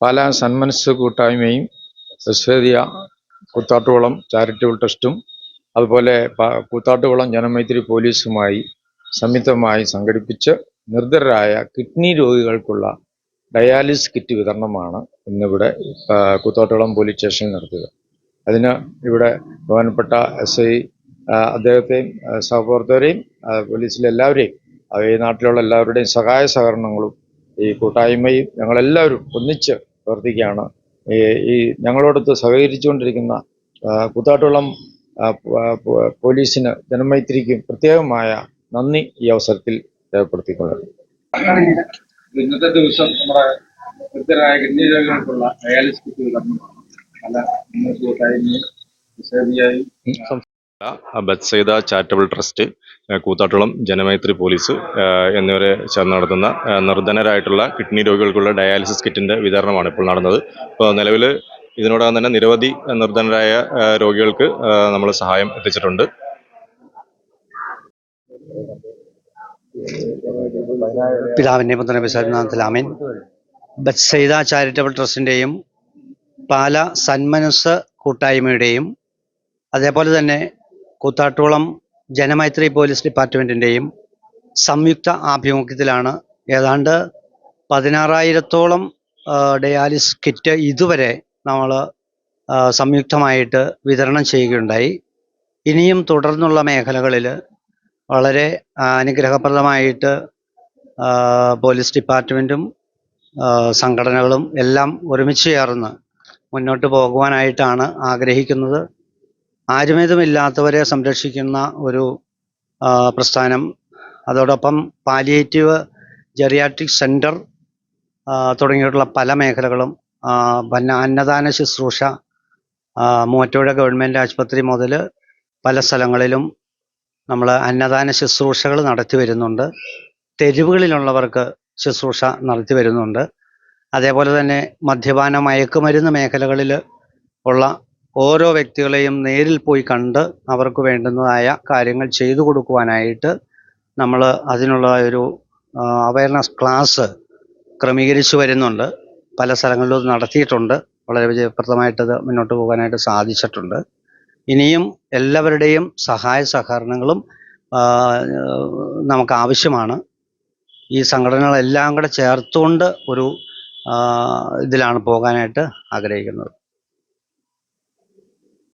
പാലാ സന്മനസ് കൂട്ടായ്മയും ബസ്വേദിയ കൂത്താട്ടുകുളം ചാരിറ്റബിൾ ട്രസ്റ്റും അതുപോലെ കൂത്താട്ടുകുളം ജനമൈത്രി പോലീസുമായി സംയുക്തമായി സംഘടിപ്പിച്ച് നിർധരരായ കിഡ്നി രോഗികൾക്കുള്ള ഡയാലിസിസ് കിറ്റ് വിതരണമാണ് ഇന്നിവിടെ കൂത്താട്ടുകുളം പോലീസ് സ്റ്റേഷനിൽ നടത്തിയത്. അതിന് ഇവിടെ ബഹുമാനപ്പെട്ട SI അദ്ദേഹത്തെയും സഹപ്രവർത്തകരെയും പോലീസിലെ എല്ലാവരെയും ഈ നാട്ടിലുള്ള എല്ലാവരുടെയും സഹായ സഹകരണങ്ങളും ഈ കൂട്ടായ്മയും ഞങ്ങളെല്ലാവരും ഒന്നിച്ച് പ്രവർത്തിക്കുകയാണ്. ഈ ഞങ്ങളോടൊത്ത് സഹകരിച്ചുകൊണ്ടിരിക്കുന്ന കൂത്താട്ടുകുളം പോലീസിന് ജനമൈത്രിക്കും പ്രത്യേകമായ നന്ദി ഈ അവസരത്തിൽ രേഖപ്പെടുത്തിക്കൊള്ളുന്നു. ഇന്നത്തെ ദിവസം നമ്മുടെ വൃദ്ധരായ കിഡ്നി രോഗികൾക്കുള്ള ഡയാലിസിസ് കിറ്റ് വിതരണമാണ്. Bethsaida charitable trust, Koothattukulam Janamaithri police എന്നിവരെ ചേർന്ന് നടത്തുന്ന നിർധനരായിട്ടുള്ള കിഡ്നി രോഗികൾക്കുള്ള ഡയാലിസിസ് കിറ്റിൻ്റെ വിതരണമാണ് ഇപ്പോൾ നടന്നത്. ഇപ്പോൾ നിലവിൽ ഇതിനോടകം തന്നെ നിരവധി നിർധനരായ രോഗികൾക്ക് നമ്മൾ സഹായം എത്തിച്ചിട്ടുണ്ട്. പിതാവിൻ്റെ പുത്രൻ്റെ പരിശുദ്ധാത്മാവിൻ ആമേൻ. ബത്സൈദ ചാരിറ്റബിൾ ട്രസ്റ്റിൻ്റെയും പാല സന്മനസ് കൂട്ടായ്മയുടെയും അതേപോലെ തന്നെ കൂത്താട്ടുകുളം ജനമൈത്രി പോലീസ് ഡിപ്പാർട്ട്മെൻറ്റിൻ്റെയും സംയുക്ത ആഭിമുഖ്യത്തിലാണ് ഏതാണ്ട് 16,000-ഓളം ഡയാലിസിസ് കിറ്റ് ഇതുവരെ നമ്മൾ സംയുക്തമായിട്ട് വിതരണം ചെയ്യുകയുണ്ടായി. ഇനിയും തുടർന്നുള്ള മേഖലകളിൽ വളരെ അനുഗ്രഹപ്രദമായിട്ട് പോലീസ് ഡിപ്പാർട്ട്മെൻറ്റും സംഘടനകളും എല്ലാം ഒരുമിച്ച് ചേർന്ന് മുന്നോട്ട് പോകുവാനായിട്ടാണ് ആഗ്രഹിക്കുന്നത്. ആരുമേതുമില്ലാത്തവരെ സംരക്ഷിക്കുന്ന ഒരു പ്രസ്ഥാനം, അതോടൊപ്പം പാലിയേറ്റീവ് ജെറിയാട്രിക് സെൻറ്റർ തുടങ്ങിയിട്ടുള്ള പല മേഖലകളും, അന്നദാന ശുശ്രൂഷ മൂവാറ്റുപുഴ ഗവൺമെൻറ് ആശുപത്രി മുതൽ പല സ്ഥലങ്ങളിലും നമ്മൾ അന്നദാന ശുശ്രൂഷകൾ നടത്തി വരുന്നുണ്ട്. തെരുവുകളിലുള്ളവർക്ക് ശുശ്രൂഷ നടത്തി വരുന്നുണ്ട്. അതേപോലെ തന്നെ മദ്യപാന മയക്കുമരുന്ന് മേഖലകളിൽ ഉള്ള ഓരോ വ്യക്തികളെയും നേരിൽ പോയി കണ്ട് അവർക്ക് വേണ്ടുന്നതായ കാര്യങ്ങൾ ചെയ്തു കൊടുക്കുവാനായിട്ട് നമ്മൾ അതിനുള്ള ഒരു അവയർനെസ് ക്ലാസ് ക്രമീകരിച്ചു വരുന്നുണ്ട്. പല സ്ഥലങ്ങളിലും നടത്തിയിട്ടുണ്ട്. വളരെ വിജയപ്രദമായിട്ടത് മുന്നോട്ട് പോകാനായിട്ട് സാധിച്ചിട്ടുണ്ട്. ഇനിയും എല്ലാവരുടെയും സഹായ സഹകരണങ്ങളും നമുക്ക് ആവശ്യമാണ്. ഈ സംഘടനകളെല്ലാം കൂടെ ചേർത്തുകൊണ്ട് ഒരു ഇതിലാണ് പോകാനായിട്ട് ആഗ്രഹിക്കുന്നത്.